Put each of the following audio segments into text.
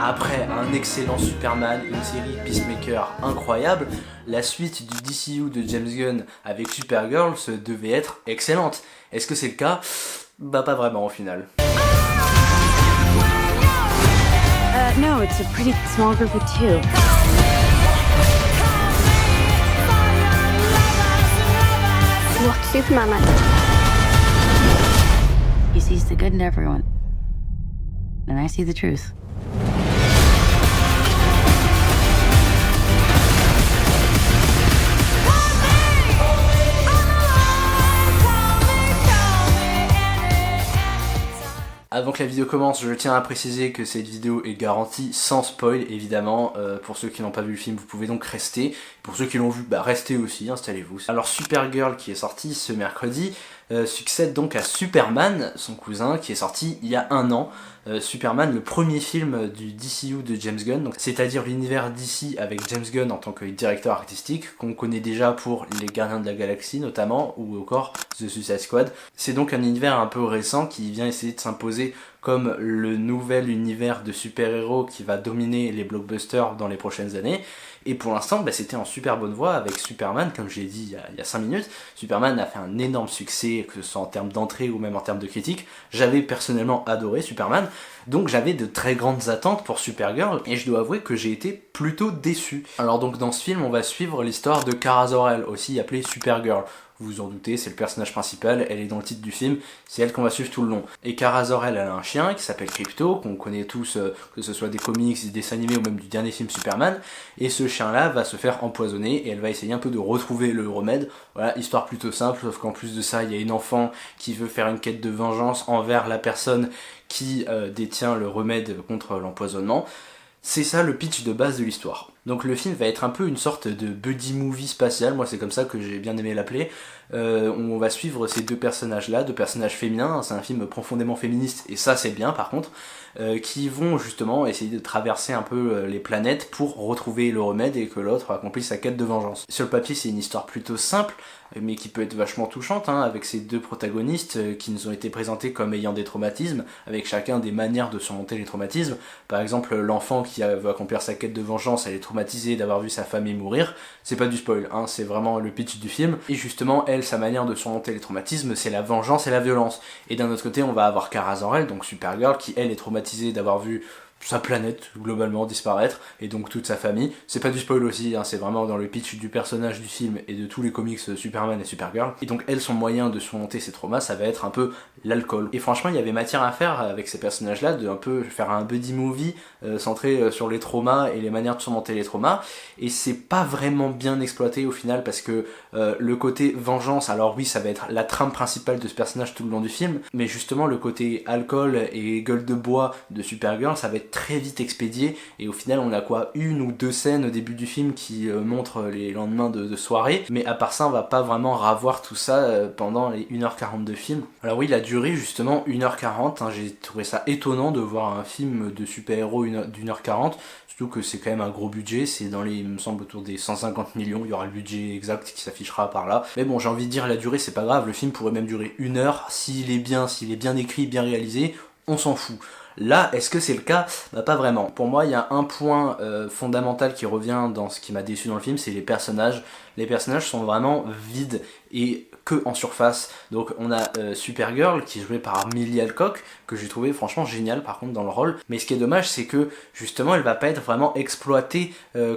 Après un excellent Superman, une série Peacemaker incroyable, la suite du DCU de James Gunn avec Supergirl se devait être excellente. Est-ce que c'est le cas? Bah pas vraiment au final. No, it's a pretty small group of two. What's Superman like? He sees the good in everyone. And I see the truth. Avant que la vidéo commence, je tiens à préciser que cette vidéo est garantie sans spoil, évidemment. Pour ceux qui n'ont pas vu le film, vous pouvez donc rester. Pour ceux qui l'ont vu, bah restez aussi, installez-vous. Alors Supergirl, qui est sorti ce mercredi, succède donc à Superman, son cousin, qui est sorti il y a un an. Superman, le premier film du DCU de James Gunn, c'est-à-dire l'univers DC avec James Gunn en tant que directeur artistique, qu'on connaît déjà pour Les Gardiens de la Galaxie notamment, ou encore The Suicide Squad. C'est donc un univers un peu récent qui vient essayer de s'imposer comme le nouvel univers de super-héros qui va dominer les blockbusters dans les prochaines années. Et pour l'instant, bah, c'était en super bonne voie avec Superman, comme je l'ai dit il y a 5 minutes. Superman a fait un énorme succès, que ce soit en termes d'entrée ou même en termes de critique. J'avais personnellement adoré Superman, donc j'avais de très grandes attentes pour Supergirl, et je dois avouer que j'ai été plutôt déçu. Alors donc dans ce film, on va suivre l'histoire de Kara Zor-El, aussi appelée Supergirl. Vous vous en doutez, c'est le personnage principal, elle est dans le titre du film, c'est elle qu'on va suivre tout le long. Et Kara Zor-El, elle a un chien qui s'appelle Krypto, qu'on connaît tous, que ce soit des comics, des dessins animés ou même du dernier film Superman, et ce chien-là va se faire empoisonner, et elle va essayer un peu de retrouver le remède. Voilà, histoire plutôt simple, sauf qu'en plus de ça, il y a une enfant qui veut faire une quête de vengeance envers la personne qui détient le remède contre l'empoisonnement. C'est ça le pitch de base de l'histoire. Donc le film va être un peu une sorte de buddy movie spatial, moi c'est comme ça que j'ai bien aimé l'appeler. On va suivre ces deux personnages-là, deux personnages féminins, c'est un film profondément féministe, et ça c'est bien par contre, qui vont justement essayer de traverser un peu les planètes pour retrouver le remède et que l'autre accomplisse sa quête de vengeance. Sur le papier c'est une histoire plutôt simple, mais qui peut être vachement touchante, hein, avec ces deux protagonistes qui nous ont été présentés comme ayant des traumatismes, avec chacun des manières de surmonter les traumatismes. Par exemple, l'enfant qui veut accomplir sa quête de vengeance, elle est traumatisée d'avoir vu sa famille mourir. C'est pas du spoil, hein, c'est vraiment le pitch du film. Et justement, elle, sa manière de surmonter les traumatismes, c'est la vengeance et la violence. Et d'un autre côté, on va avoir Kara Zor-El, donc Supergirl, qui elle est traumatisée d'avoir vu sa planète globalement disparaître, et donc toute sa famille. C'est pas du spoil aussi, hein, c'est vraiment dans le pitch du personnage du film et de tous les comics Superman et Supergirl. Et donc elle, son moyen de surmonter ses traumas, ça va être un peu l'alcool. Et franchement, il y avait matière à faire avec ces personnages-là, de un peu faire un buddy movie centré sur les traumas et les manières de surmonter les traumas. Et c'est pas vraiment bien exploité au final, parce que le côté vengeance, alors oui, ça va être la trame principale de ce personnage tout le long du film, mais justement le côté alcool et gueule de bois de Supergirl, ça va être très vite expédié, et au final on a quoi, une ou deux scènes au début du film qui montrent les lendemains de soirée, mais à part ça on va pas vraiment revoir tout ça pendant les 1h40 de film. Alors oui, la durée justement 1h40, hein, j'ai trouvé ça étonnant de voir un film de super-héros d'1h40, surtout que c'est quand même un gros budget, c'est dans les, il me semble, autour des 150 millions, il y aura le budget exact qui s'affichera par là. Mais bon, j'ai envie de dire, la durée c'est pas grave, le film pourrait même durer 1 heure, s'il est bien écrit, bien réalisé, on s'en fout. Là, est-ce que c'est le cas? Bah pas vraiment. Pour moi, il y a un point fondamental qui revient dans ce qui m'a déçu dans le film, c'est les personnages. Les personnages sont vraiment vides et que en surface. Donc on a Supergirl qui est jouée par Millie Alcock, que j'ai trouvé franchement génial par contre dans le rôle. Mais ce qui est dommage, c'est que justement elle va pas être vraiment exploitée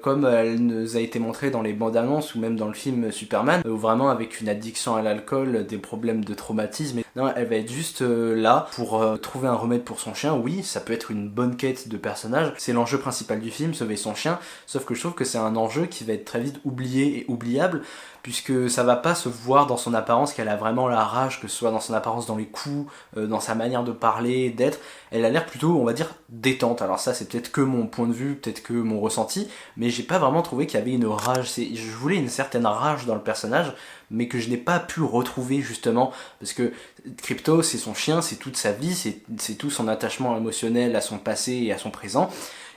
comme elle nous a été montrée dans les bandes annonces ou même dans le film Superman, où vraiment avec une addiction à l'alcool, des problèmes de traumatisme. Non, elle va être juste là pour trouver un remède pour son chien. Oui, ça peut être une bonne quête de personnage, c'est l'enjeu principal du film, sauver son chien, sauf que je trouve que c'est un enjeu qui va être très vite oublié et oubliable, puisque ça va pas se voir dans son apparence qu'elle a vraiment la rage, que ce soit dans son apparence, dans les coups, dans sa manière de parler, d'être. Elle a l'air plutôt, on va dire, détente. Alors ça, c'est peut-être que mon point de vue, peut-être que mon ressenti, mais j'ai pas vraiment trouvé qu'il y avait une rage. Je voulais une certaine rage dans le personnage, mais que je n'ai pas pu retrouver justement, parce que Krypto, c'est son chien, c'est toute sa vie, c'est tout son attachement émotionnel à son passé et à son présent.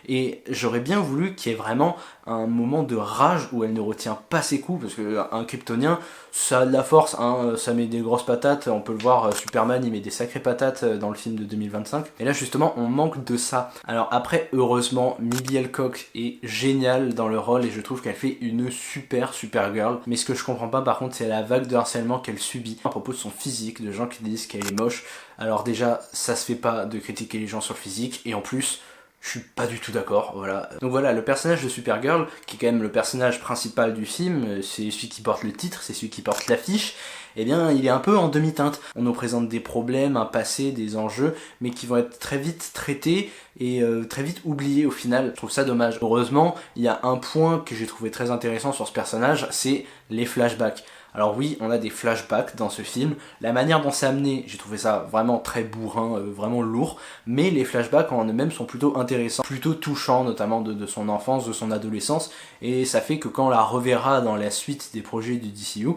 et j'aurais bien voulu qu'il y ait vraiment un moment de rage où elle ne retient pas ses coups, parce qu'un kryptonien, ça a de la force, hein, ça met des grosses patates, on peut le voir, Superman il met des sacrées patates dans le film de 2025, et là justement on manque de ça. Alors après, heureusement, Millie Alcock est géniale dans le rôle, et je trouve qu'elle fait une super girl, mais ce que je comprends pas par contre, c'est la vague de harcèlement qu'elle subit à propos de son physique, de gens qui disent qu'elle est moche. Alors déjà, ça se fait pas de critiquer les gens sur le physique, et en plus, je suis pas du tout d'accord, voilà. Donc voilà, le personnage de Supergirl, qui est quand même le personnage principal du film, c'est celui qui porte le titre, c'est celui qui porte l'affiche, eh bien il est un peu en demi-teinte. On nous présente des problèmes, un passé, des enjeux, mais qui vont être très vite traités et très vite oubliés au final. Je trouve ça dommage. Heureusement, il y a un point que j'ai trouvé très intéressant sur ce personnage, c'est les flashbacks. Alors oui, on a des flashbacks dans ce film, la manière dont c'est amené, j'ai trouvé ça vraiment très bourrin, vraiment lourd, mais les flashbacks en eux-mêmes sont plutôt intéressants, plutôt touchants, notamment de son enfance, de son adolescence, et ça fait que quand on la reverra dans la suite des projets du DCU,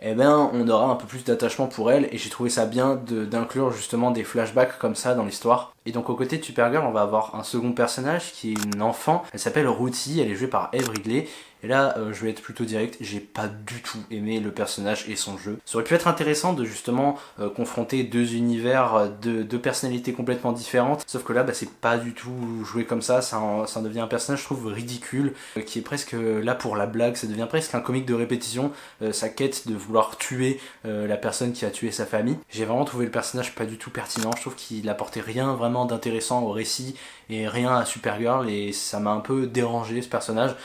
eh ben on aura un peu plus d'attachement pour elle, et j'ai trouvé ça bien d'inclure justement des flashbacks comme ça dans l'histoire. Et donc aux côtés de Supergirl, on va avoir un second personnage qui est une enfant, elle s'appelle Ruthie, elle est jouée par Eve Ridley. Et là, je vais être plutôt direct, j'ai pas du tout aimé le personnage et son jeu. Ça aurait pu être intéressant de justement confronter deux univers, deux personnalités complètement différentes, sauf que là, bah, c'est pas du tout joué comme ça devient un personnage, je trouve, ridicule, qui est presque là pour la blague, ça devient presque un comique de répétition, sa quête de vouloir tuer la personne qui a tué sa famille. J'ai vraiment trouvé le personnage pas du tout pertinent, je trouve qu'il apportait rien vraiment d'intéressant au récit, et rien à Supergirl, et ça m'a un peu dérangé ce personnage.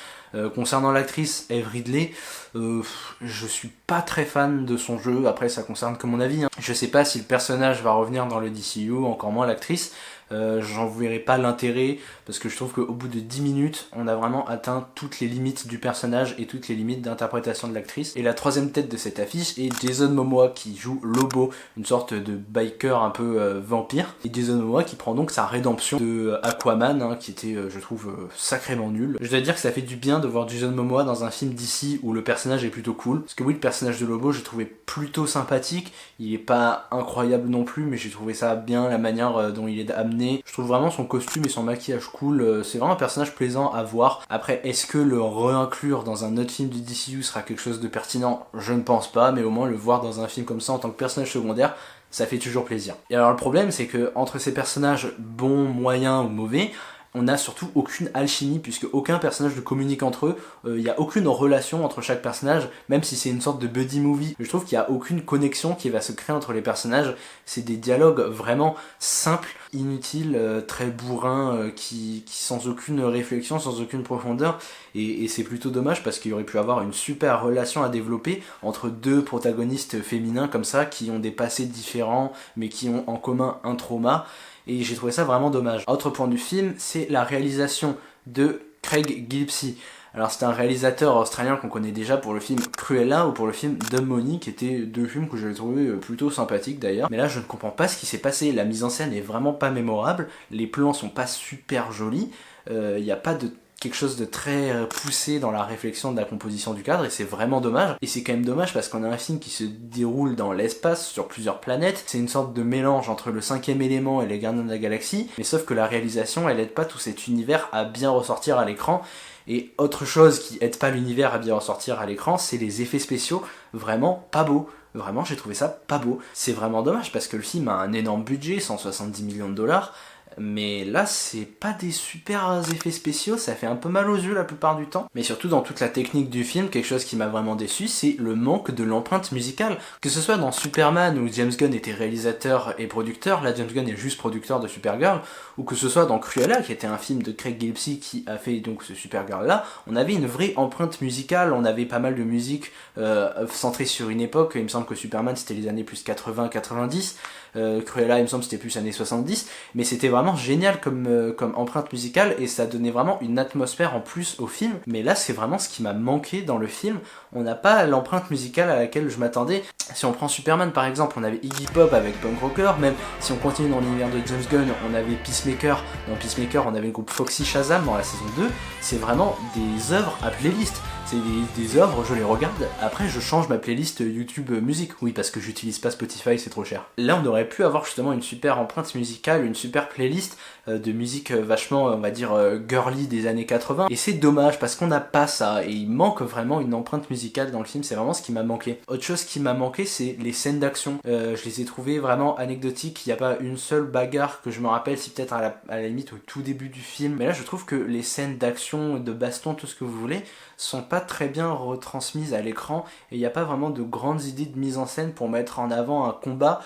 Concernant l'actrice Eve Ridley, je suis pas très fan de son jeu, après ça concerne que mon avis, hein. Je sais pas si le personnage va revenir dans le DCU, encore moins l'actrice. J'en verrai pas l'intérêt, parce que je trouve qu'au bout de 10 minutes, on a vraiment atteint toutes les limites du personnage et toutes les limites d'interprétation de l'actrice. Et la troisième tête de cette affiche est Jason Momoa qui joue Lobo, une sorte de biker un peu vampire. Et Jason Momoa qui prend donc sa rédemption de Aquaman, hein, qui était, je trouve, sacrément nul. Je dois dire que ça fait du bien de voir Jason Momoa dans un film d'ici où le personnage est plutôt cool. Parce que oui, le personnage de Lobo, j'ai trouvé plutôt sympathique. Il est pas incroyable non plus, mais j'ai trouvé ça bien, la manière dont il est amené. Je trouve vraiment son costume et son maquillage cool, c'est vraiment un personnage plaisant à voir. Après, est-ce que le réinclure dans un autre film du DCU sera quelque chose de pertinent? Je ne pense pas, mais au moins le voir dans un film comme ça en tant que personnage secondaire, ça fait toujours plaisir. Et alors le problème, c'est que entre ces personnages bons, moyens ou mauvais, on n'a surtout aucune alchimie, puisque aucun personnage ne communique entre eux, il n'y a aucune relation entre chaque personnage, même si c'est une sorte de buddy movie. Je trouve qu'il n'y a aucune connexion qui va se créer entre les personnages, c'est des dialogues vraiment simples, inutiles, très bourrins, qui sans aucune réflexion, sans aucune profondeur, et c'est plutôt dommage parce qu'il y aurait pu avoir une super relation à développer entre deux protagonistes féminins comme ça, qui ont des passés différents, mais qui ont en commun un trauma, et j'ai trouvé ça vraiment dommage. Autre point du film, c'est la réalisation de Craig Gillespie. Alors c'est un réalisateur australien qu'on connaît déjà pour le film Cruella ou pour le film Dumb Money, qui étaient deux films que j'avais trouvé plutôt sympathiques d'ailleurs. Mais là je ne comprends pas ce qui s'est passé, la mise en scène est vraiment pas mémorable, les plans sont pas super jolis, il n'y a pas de quelque chose de très poussé dans la réflexion de la composition du cadre, et c'est vraiment dommage. Et c'est quand même dommage parce qu'on a un film qui se déroule dans l'espace, sur plusieurs planètes, c'est une sorte de mélange entre le 5e élément et les Gardiens de la Galaxie, mais sauf que la réalisation elle aide pas tout cet univers à bien ressortir à l'écran. Et autre chose qui aide pas l'univers à bien ressortir à l'écran, c'est les effets spéciaux vraiment pas beaux. Vraiment j'ai trouvé ça pas beau. C'est vraiment dommage parce que le film a un énorme budget, 170 millions de dollars, mais là c'est pas des super effets spéciaux, ça fait un peu mal aux yeux la plupart du temps. Mais surtout dans toute la technique du film, quelque chose qui m'a vraiment déçu, c'est le manque de l'empreinte musicale. Que ce soit dans Superman où James Gunn était réalisateur et producteur, là James Gunn est juste producteur de Supergirl, ou que ce soit dans Cruella qui était un film de Craig Gillespie qui a fait donc ce Supergirl là, on avait une vraie empreinte musicale, on avait pas mal de musique centrée sur une époque. Il me semble que Superman c'était les années plus 80-90, Cruella il me semble c'était plus années 70, mais c'était vraiment génial comme empreinte musicale et ça donnait vraiment une atmosphère en plus au film. Mais là c'est vraiment ce qui m'a manqué dans le film, on n'a pas l'empreinte musicale à laquelle je m'attendais. Si on prend Superman par exemple, on avait Iggy Pop avec Punk Rocker, même si on continue dans l'univers de James Gunn, on avait Peacemaker, dans Peacemaker on avait le groupe Foxy Shazam dans la saison 2, c'est vraiment des œuvres à playlist. C'est des œuvres, je les regarde, après je change ma playlist YouTube musique. Oui, parce que j'utilise pas Spotify, c'est trop cher. Là, on aurait pu avoir justement une super empreinte musicale, une super playlist de musique vachement, on va dire, girly des années 80. Et c'est dommage parce qu'on n'a pas ça, et il manque vraiment une empreinte musicale dans le film, c'est vraiment ce qui m'a manqué. Autre chose qui m'a manqué, c'est les scènes d'action. Je les ai trouvées vraiment anecdotiques, il n'y a pas une seule bagarre que je me rappelle, si peut-être à la limite au tout début du film. Mais là, je trouve que les scènes d'action, de baston, tout ce que vous voulez, sont pas très bien retransmises à l'écran, et il n'y a pas vraiment de grandes idées de mise en scène pour mettre en avant un combat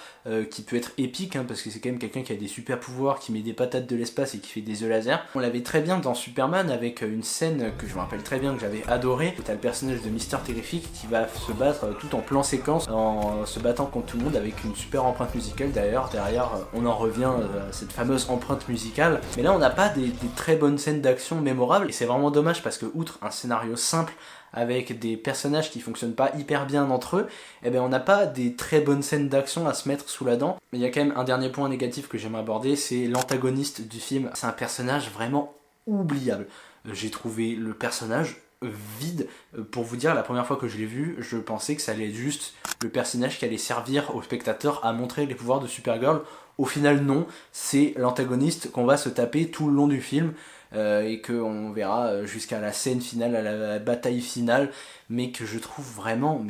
qui peut être épique, parce que c'est quand même quelqu'un qui a des super pouvoirs, qui met des patates de l'espace et qui fait des œufs laser. On l'avait très bien dans Superman avec une scène que je me rappelle très bien, que j'avais adoré, où t'as le personnage de Mister Terrific qui va se battre tout en plan séquence, en se battant contre tout le monde avec une super empreinte musicale. D'ailleurs, derrière, on en revient à cette fameuse empreinte musicale. Mais là, on n'a pas des très bonnes scènes d'action mémorables, et c'est vraiment dommage parce que, outre un scénario simple avec des personnages qui fonctionnent pas hyper bien entre eux, eh ben on n'a pas des très bonnes scènes d'action à se mettre sous la dent. Mais il y a quand même un dernier point négatif que j'aimerais aborder, c'est l'antagoniste du film. C'est un personnage vraiment oubliable. J'ai trouvé le personnage vide. Pour vous dire, la première fois que je l'ai vu, je pensais que ça allait être juste le personnage qui allait servir au spectateur à montrer les pouvoirs de Supergirl. Au final, non, c'est l'antagoniste qu'on va se taper tout le long du film. Et qu'on verra jusqu'à la scène finale, à la bataille finale, mais que je trouve vraiment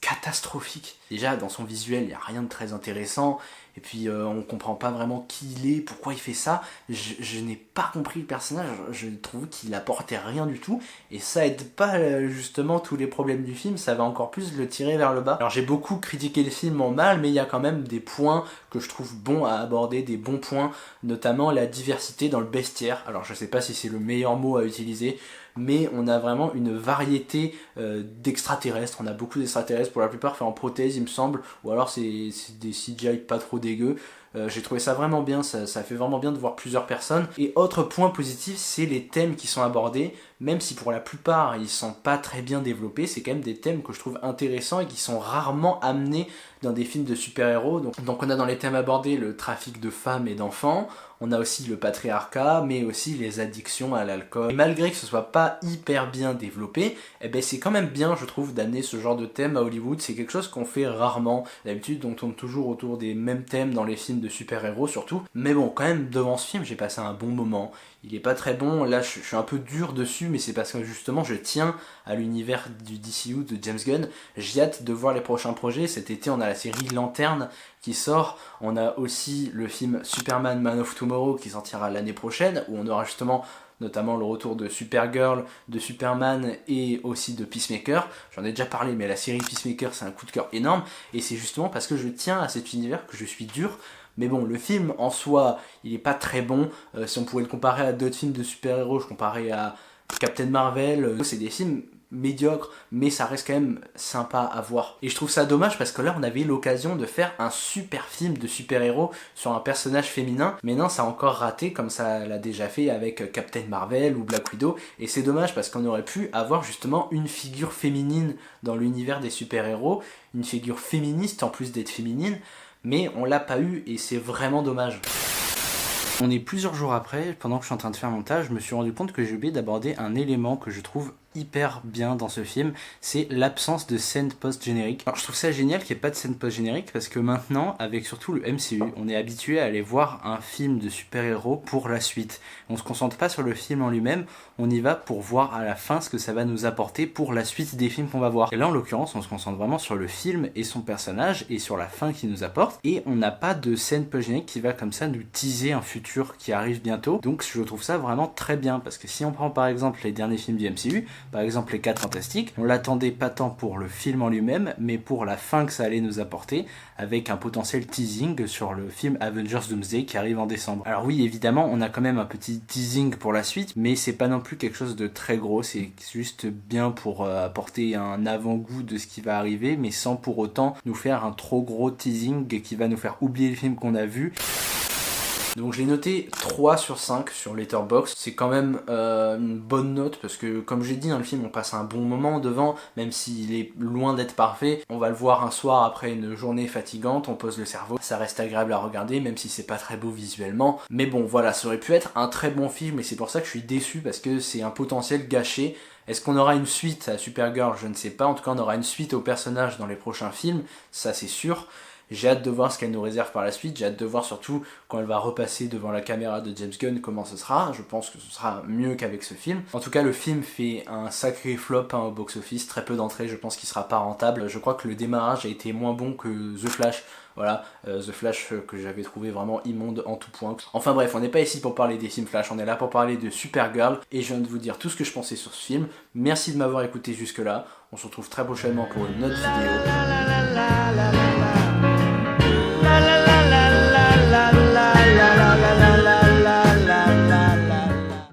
catastrophique. Déjà, dans son visuel, il n'y a rien de très intéressant, et puis on comprend pas vraiment qui il est, pourquoi il fait ça. Je n'ai pas compris le personnage, je trouve qu'il apportait rien du tout, et ça aide pas justement tous les problèmes du film, ça va encore plus le tirer vers le bas. Alors j'ai beaucoup critiqué le film en mal, mais il y a quand même des points que je trouve bons à aborder, des bons points, notamment la diversité dans le bestiaire. Alors je sais pas si c'est le meilleur mot à utiliser, mais on a vraiment une variété d'extraterrestres. On a beaucoup d'extraterrestres, pour la plupart faits en prothèse il me semble, ou alors c'est des CGI pas trop dégueux. J'ai trouvé ça vraiment bien, ça fait vraiment bien de voir plusieurs personnes. Et autre point positif, c'est les thèmes qui sont abordés, même si pour la plupart ils sont pas très bien développés, c'est quand même des thèmes que je trouve intéressants et qui sont rarement amenés dans des films de super-héros. Donc on a dans les thèmes abordés le trafic de femmes et d'enfants, on a aussi le patriarcat, mais aussi les addictions à l'alcool. Et malgré que ce soit pas hyper bien développé, eh ben c'est quand même bien, je trouve, d'amener ce genre de thème à Hollywood. C'est quelque chose qu'on fait rarement. D'habitude, on tourne toujours autour des mêmes thèmes dans les films de super-héros surtout. Mais bon, quand même, devant ce film, j'ai passé un bon moment. Il est pas très bon, là je suis un peu dur dessus, mais c'est parce que justement je tiens à l'univers du DCU de James Gunn. J'ai hâte de voir les prochains projets. Cet été on a la série Lanterne qui sort, on a aussi le film Superman Man of Tomorrow qui sortira l'année prochaine, où on aura justement notamment le retour de Supergirl, de Superman et aussi de Peacemaker. J'en ai déjà parlé, mais la série Peacemaker c'est un coup de cœur énorme, et c'est justement parce que je tiens à cet univers que je suis dur. Mais bon, le film en soi, il est pas très bon. Si on pouvait le comparer à d'autres films de super-héros, je comparais à Captain Marvel. C'est des films médiocres, mais ça reste quand même sympa à voir. Et je trouve ça dommage parce que là, on avait l'occasion de faire un super film de super-héros sur un personnage féminin. Mais non, ça a encore raté, comme ça l'a déjà fait avec Captain Marvel ou Black Widow. Et c'est dommage parce qu'on aurait pu avoir justement une figure féminine dans l'univers des super-héros, une figure féministe en plus d'être féminine. Mais on l'a pas eu et c'est vraiment dommage. On est plusieurs jours après, pendant que je suis en train de faire mon montage, je me suis rendu compte que j'ai oublié d'aborder un élément que je trouve hyper bien dans ce film, c'est l'absence de scène post-générique. Alors je trouve ça génial qu'il n'y ait pas de scène post-générique parce que maintenant, avec surtout le MCU, on est habitué à aller voir un film de super-héros pour la suite. On se concentre pas sur le film en lui-même, on y va pour voir à la fin ce que ça va nous apporter pour la suite des films qu'on va voir. Et là en l'occurrence, on se concentre vraiment sur le film et son personnage et sur la fin qu'il nous apporte, et on n'a pas de scène post-générique qui va comme ça nous teaser un futur qui arrive bientôt. Donc je trouve ça vraiment très bien parce que si on prend par exemple les derniers films du MCU, par exemple les 4 Fantastiques, on l'attendait pas tant pour le film en lui-même, mais pour la fin que ça allait nous apporter, avec un potentiel teasing sur le film Avengers Doomsday qui arrive en décembre. Alors oui, évidemment, on a quand même un petit teasing pour la suite, mais c'est pas non plus quelque chose de très gros, c'est juste bien pour apporter un avant-goût de ce qui va arriver, mais sans pour autant nous faire un trop gros teasing qui va nous faire oublier le film qu'on a vu. Donc je l'ai noté 3 sur 5 sur Letterboxd, c'est quand même une bonne note parce que comme j'ai dit dans le film on passe un bon moment devant, même s'il est loin d'être parfait. On va le voir un soir après une journée fatigante, on pose le cerveau, ça reste agréable à regarder même si c'est pas très beau visuellement. Mais bon voilà, ça aurait pu être un très bon film et c'est pour ça que je suis déçu parce que c'est un potentiel gâché. Est-ce qu'on aura une suite à Supergirl? Je ne sais pas. En tout cas, on aura une suite au personnage dans les prochains films, ça c'est sûr. J'ai hâte de voir ce qu'elle nous réserve par la suite, j'ai hâte de voir surtout quand elle va repasser devant la caméra de James Gunn comment ce sera, je pense que ce sera mieux qu'avec ce film. En tout cas le film fait un sacré flop au box-office, très peu d'entrées, je pense qu'il sera pas rentable. Je crois que le démarrage a été moins bon que The Flash, voilà, The Flash que j'avais trouvé vraiment immonde en tout point. Enfin bref, on n'est pas ici pour parler des films Flash, on est là pour parler de Supergirl et je viens de vous dire tout ce que je pensais sur ce film. Merci de m'avoir écouté jusque là, on se retrouve très prochainement pour une autre vidéo.